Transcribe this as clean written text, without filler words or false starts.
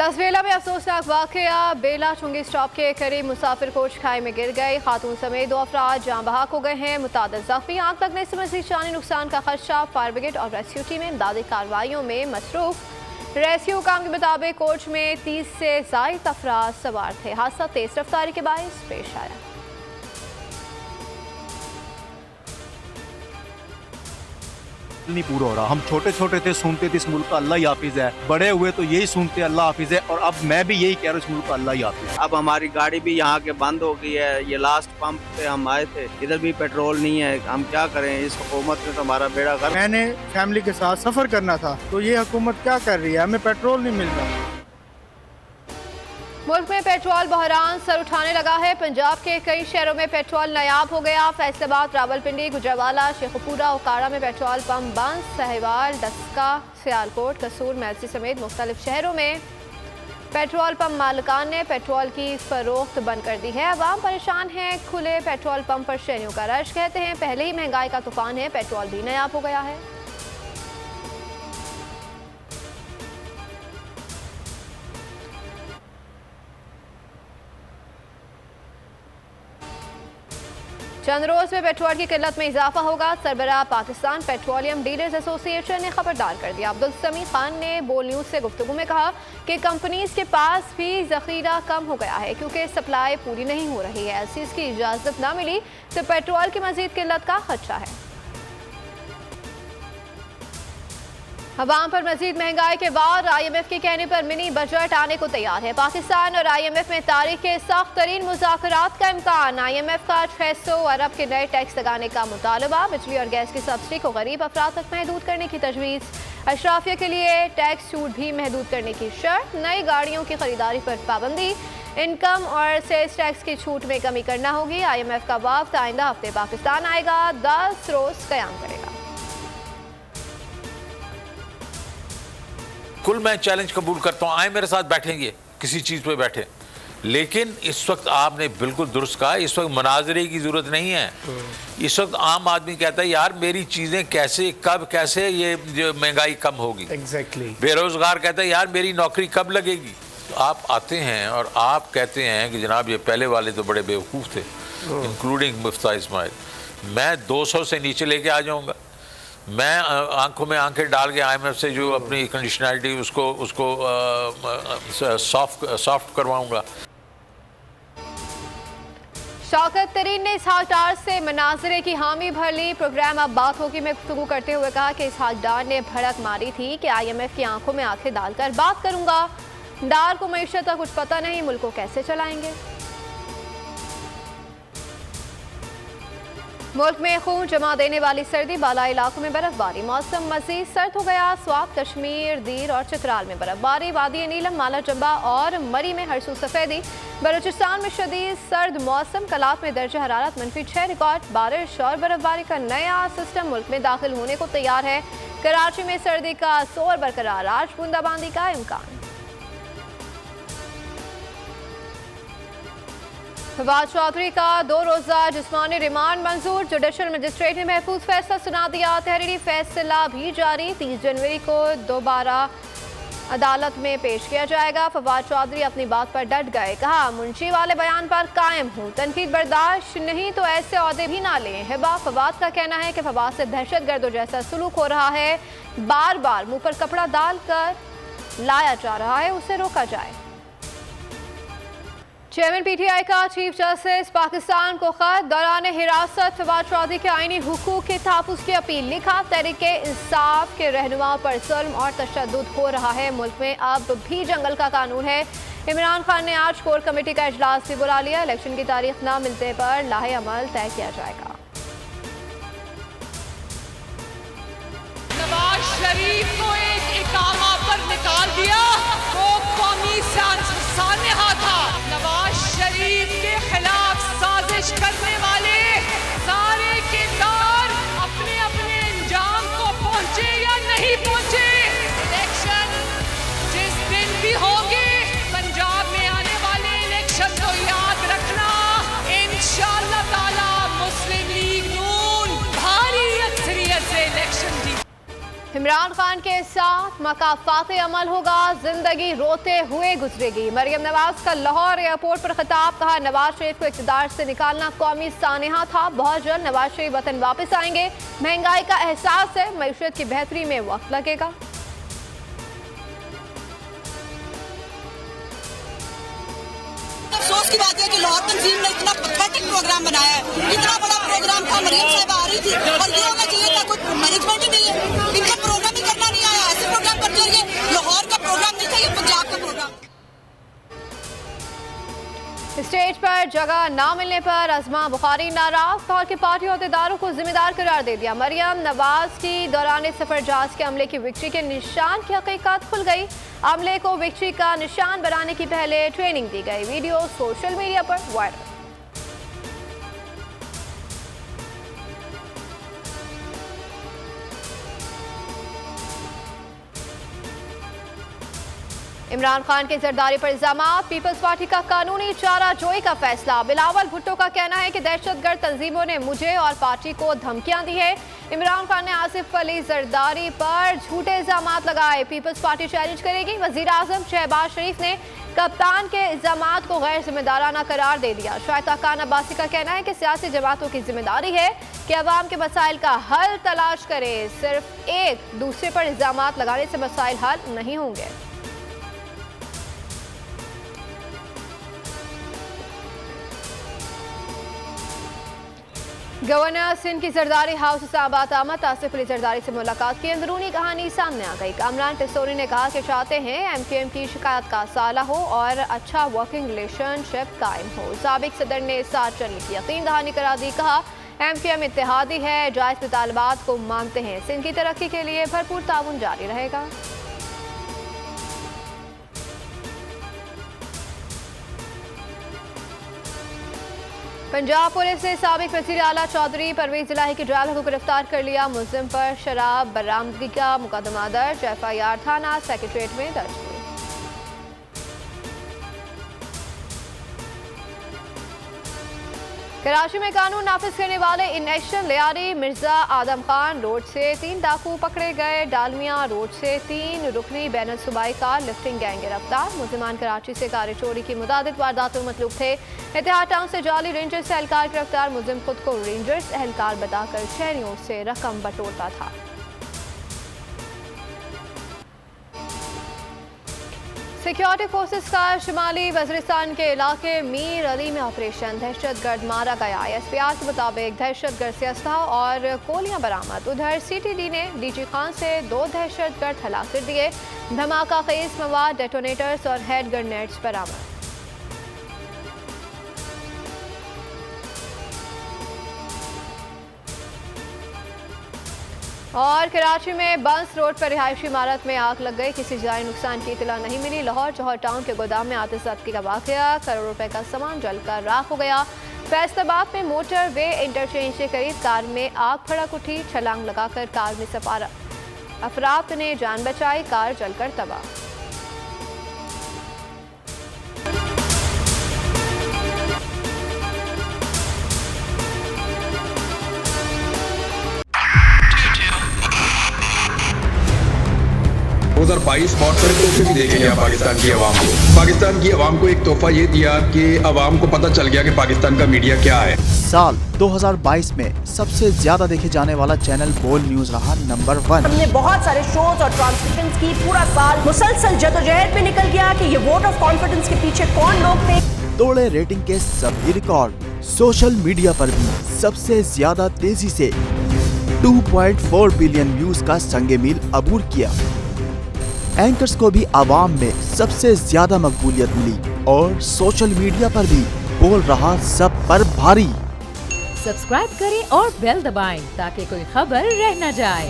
लसबेला में अफसोसनाक वाकया। बेला चुंगी स्टॉप के करीब मुसाफिर कोच खाई में गिर गई। खातून समेत 2 अफराद जाँ बहक हो गए हैं। मुतादिद जख्मी। आग लगने से मज़ीद जानी नुकसान का खदशा। फायर ब्रिगेड और रेस्क्यू टीमें इमदादी कार्रवाइयों में मसरूफ। रेस्क्यू काम के मुताबिक कोच में 30 से ज़ायद अफराद सवार थे। हादसा तेज रफ्तारी के बायस पेश आया। नहीं पूरा हो रहा। हम छोटे छोटे थे, सुनते थे इस मुल्क का अल्लाह ही हाफिज है। बड़े हुए तो यही सुनते अल्लाह हाफिज है, और अब मैं भी यही कह रहा हूँ इस मुल्क का अल्लाह ही हाफिज है। अब हमारी गाड़ी भी यहाँ के बंद हो गई है। ये लास्ट पंप पे हम आए थे, इधर भी पेट्रोल नहीं है। हम क्या करें, इस हुकूमत ने तो हमारा बेड़ा गर्क। मैंने फैमिली के साथ सफर करना था, तो ये हुकूमत क्या कर रही है, हमें पेट्रोल नहीं मिल रहा। मुल्क में पेट्रोल बहरान सर उठाने लगा है। पंजाब के कई शहरों में पेट्रोल नायाब हो गया। फैसलाबाद, रावलपिंडी, गुजरावाला, शेखुपुरा, ओकाड़ा में पेट्रोल पंप बंद। साहिवाल, डस्का, सियालकोट, कसूर, मैलसी समेत मुख्तलिफ शहरों में पेट्रोल पंप मालिकान ने पेट्रोल की फरोख्त बंद कर दी है। अवाम परेशान है। खुले पेट्रोल पंप पर शहरियों का रश। कहते हैं पहले ही महंगाई का तूफान है, पेट्रोल भी नायाब हो गया है। चंद रोज में पेट्रोल की किल्लत में इजाफा होगा। सरबराह पाकिस्तान पेट्रोलियम डीलर्स एसोसिएशन ने खबरदार कर दिया। अब्दुल समी खान ने बोल न्यूज से गुफ्तगू में कहा कि कंपनीज के पास भी जखीरा कम हो गया है, क्योंकि सप्लाई पूरी नहीं हो रही है। ऐसी इसकी इजाजत न मिली तो पेट्रोल की मजीद किल्लत का खदशा है। अवाम पर मजीद महंगाई के बाद IMF के कहने पर मिनी बजट आने को तैयार है। पाकिस्तान और IMF में तारीख के सख्त तरीन मुज़ाकरात का इम्कान। IMF का 600 अरब के नए टैक्स लगाने का मुतालबा। बिजली और गैस की सब्सिडी को गरीब अफराद तक महदूद करने की तजवीज़। अशराफिया के लिए टैक्स छूट भी महदूद करने की शर्त। नई गाड़ियों की खरीदारी पर पाबंदी। इनकम और सेल्स टैक्स की छूट में कमी करना होगी। IMF का वफ्द आइंदा हफ्ते पाकिस्तान आएगा। 10 रोज कयाम करेगा। कुल मैं चैलेंज कबूल करता हूँ, आए मेरे साथ बैठेंगे, किसी चीज़ पे बैठे, लेकिन इस वक्त आपने बिल्कुल दुरुस्त कहा, इस वक्त मनाजरे की ज़रूरत नहीं है। इस वक्त आम आदमी कहता है यार मेरी चीज़ें कैसे, कब, कैसे ये जो महंगाई कम होगी। बेरोज़गार कहता है यार मेरी नौकरी कब लगेगी। तो आप आते हैं और आप कहते हैं कि जनाब ये पहले वाले तो बड़े बेवकूफ़ थे, इंक्लूडिंग मुफ्ता इस्माइल, मैं 200 से नीचे लेके आ जाऊँगा, मैं आंखों में आंखें डाल के IMF से जो अपनी कंडीशनैलिटी उसको सॉफ्ट करवाऊंगा। शौकत तरीन ने इसहाक डार से मनाजरे की हामी भर ली। प्रोग्राम अब बात होगी में गुफ्तगू करते हुए कहा कि इसहाक डार ने भड़क मारी थी कि IMF की आंखों में आंखें डालकर बात करूंगा। डार को मईशत का कुछ पता नहीं, मुल्क को कैसे चलाएंगे। मुल्क में खून जमा देने वाली सर्दी, बालाई इलाकों में बर्फबारी। मौसम मजीद सर्द हो गया। स्वात, कश्मीर, दीर और चित्राल में बर्फबारी। वादी नीलम, माला चंबा और मरी में हरसू सफेदी। बलूचिस्तान में शदीद सर्द मौसम। कलात में दर्जा हरारत -6 रिकॉर्ड। बारिश और बर्फबारी का नया सिस्टम मुल्क में दाखिल होने को तैयार है। कराची में सर्दी का असर बरकरार। आज बूंदाबांदी का इम्कान। फवाद चौधरी का 2 रोज़ा जिस्मानी रिमांड मंजूर। जुडिशल मजिस्ट्रेट ने महफूज फैसला सुना दिया। तहरीरी फैसला भी जारी। 30 जनवरी को दोबारा अदालत में पेश किया जाएगा। फवाद चौधरी अपनी बात पर डट गए। कहा मुंशी वाले बयान पर कायम हूँ, तनकीद बर्दाश्त नहीं तो ऐसे औहदे भी ना लें। हिबा फवाद का कहना है कि फवाद से दहशतगर्दों जैसा सलूक हो रहा है। बार बार मुंह पर कपड़ा डालकर लाया जा रहा है, उसे रोका जाए। चेयरमैन PTI का चीफ जस्टिस पाकिस्तान को खत। दौरान हिरासत फवाद चौधरी के आईनी हुकूक के तहफ़्फ़ुज़ की अपील। लिखा तहरीके इंसाफ के रहनुमाओं पर जुल्म और तशद्दुद हो रहा है। मुल्क में अब भी जंगल का कानून है। इमरान खान ने आज कोर कमेटी का इजलास भी बुला लिया। इलेक्शन की तारीख न मिलने पर लाहे अमल तय किया जाएगा। नवाज शरीफ को एक इकामा पर निकाल दिया, वो कौमी सानहा था। नवाज शरीफ के खिलाफ साजिश करने वाले सारे किरदार अपने अपने अंजाम को पहुंचे या नहीं पहुंचे। इलेक्शन जिस दिन भी होंगे, पंजाब में आने वाले इलेक्शन को याद रखना, इंशाअल्लाह ताला मुस्लिम लीग नून भारी अक्सरियत से इलेक्शन जीत। इमरान खान के साथ मकाफात अमल होगा, जिंदगी रोते हुए गुजरेगी। मरियम नवाज का लाहौर एयरपोर्ट पर खिताब, कहा नवाज शरीफ को इक़्तिदार से निकालना कौमी सानेहा था, बहुत जल्द नवाज शरीफ वतन वापस आएंगे। महंगाई का एहसास है, मईशत की बेहतरी में वक्त लगेगा। अफसोस की बात है कि लाहौर तंजीम ने इतना पैथेटिक प्रोग्राम बनाया है, इतना बड़ा प्रोग्राम था, मरीम साहब आ रही थी और ये होना चाहिए था, कोई मैनेजमेंट ही नहीं है, इनका प्रोग्राम ही करना नहीं आया, ऐसे प्रोग्राम करते हैं। ये लाहौर का प्रोग्राम नहीं था, ये पंजाब का प्रोग्राम। स्टेज पर जगह ना मिलने पर अज़मा बुखारी नाराज, कहा कि पार्टी अहदेदारों को जिम्मेदार करार दे दिया। मरियम नवाज की दौरान सफर जहाज के अमले की विक्ट्री के निशान की हकीकत खुल गई। अमले को विक्ट्री का निशान बनाने की पहले ट्रेनिंग दी गई। वीडियो सोशल मीडिया पर वायरल। इमरान खान के जरदारी पर इल्जामात, पीपल्स पार्टी का कानूनी चारा जोई का फैसला। बिलावल भुट्टो का कहना है कि दहशतगर्द तंजीमों ने मुझे और पार्टी को धमकियां दी है। इमरान खान ने आसिफ अली जरदारी पर झूठे इल्जामात लगाए, पीपल्स पार्टी चैलेंज करेगी। वजीर आजम शहबाज शरीफ ने कप्तान के इल्जामात को गैर जिम्मेदाराना करार दे दिया। शाइता खान अब्बासी का कहना है कि सियासी जमातों की जिम्मेदारी है कि अवाम के मसाइल का हल तलाश करे, सिर्फ एक दूसरे पर इल्जामात लगाने से मसाइल हल नहीं होंगे। गवर्नर सिंध की जरदारी हाउस इस्लामाबाद आमद, आसिफ अली जरदारी से मुलाकात की अंदरूनी कहानी सामने आ गई। कामरान टिस्सोरी ने कहा कि चाहते हैं MQM की शिकायत का साला हो और अच्छा वर्किंग रिलेशनशिप कायम हो। साबिक सदर ने साथ चलने की यकीन दहानी करा दी, कहा MQM इत्तेहादी है, जायज़ मुतालबात को मानते हैं, सिंध की तरक्की के लिए भरपूर ताउन जारी रहेगा। पंजाब पुलिस ने साबिक वज़ीर आला चौधरी परवेज इलाही के ड्राइवर को गिरफ्तार कर लिया। मुलजिम पर शराब बरामदगी का मुकदमा दर्ज, FIR थाना सेक्रेटरीट में दर्ज हुई। कराची में कानून नाफिज करने वाले इनेक्शन लियारी मिर्जा आदम खान रोड से 3 डाकू पकड़े गए। डालमिया रोड से 3 रुकनी बैनर सूबाई कार लिफ्टिंग गैंग गिरफ्तार। मुलजिमान कराची से कार चोरी की मुतादिद वारदातों में मतलूब थे। इतिहाद टाउन से जाली रेंजर्स एहलकार गिरफ्तार। मुलजिम खुद को रेंजर्स एहलकार बताकर शहरियों से रकम बटोरता था। सिक्योरिटी फोर्सेस का शिमाली वज़ीरिस्तान के इलाके मीर अली में ऑपरेशन, दहशतगर्द मारा गया। SPR के मुताबिक दहशतगर्द से असलहा और गोलियां बरामद। उधर CTD ने DG खान से 2 दहशतगर्द हलाक कर दिए। धमाका खेज मवाद, डेटोनेटर्स और हैंड ग्रेनेड्स बरामद। और कराची में बंस रोड पर रिहायशी इमारत में आग लग गई, किसी जानी नुकसान की इतला नहीं मिली। लाहौर जौहर टाउन के गोदाम में आतिशबाजी का वाकया, करोड़ों रुपए का सामान जलकर राख हो गया। फैसलाबाद में मोटर वे इंटरचेंज के करीब कार में आग भड़क उठी। छलांग लगाकर कार में सवार अफराद ने जान बचाई, कार जलकर तबाह। बहुत सारे तोहफे भी देखे गया पाकिस्तान की आवाम को। पाकिस्तान की आवाम को एक तोहफा ये दिया कि आवाम को पता चल गया कि पाकिस्तान का मीडिया क्या है। साल 2022 में सबसे ज्यादा देखे जाने वाला चैनल बोल न्यूज रहा नंबर 1। हमने बहुत सारे शोज और ट्रांसमिशंस की, पूरा साल मुसलसल जदोजहद में निकल गया कि ये वोट ऑफ कॉन्फिडेंस के पीछे कौन लोग थे। तोड़े रेटिंग के सभी रिकॉर्ड। सोशल मीडिया पर भी सबसे ज्यादा तेजी से 2.4 बिलियन व्यूज का संगे मील अबूर किया। एंकर्स को भी आवाम में सबसे ज्यादा मकबूलियत मिली और सोशल मीडिया पर भी बोल रहा सब पर भारी। सब्सक्राइब करें और बेल दबाएं ताकि कोई खबर रह न जाए।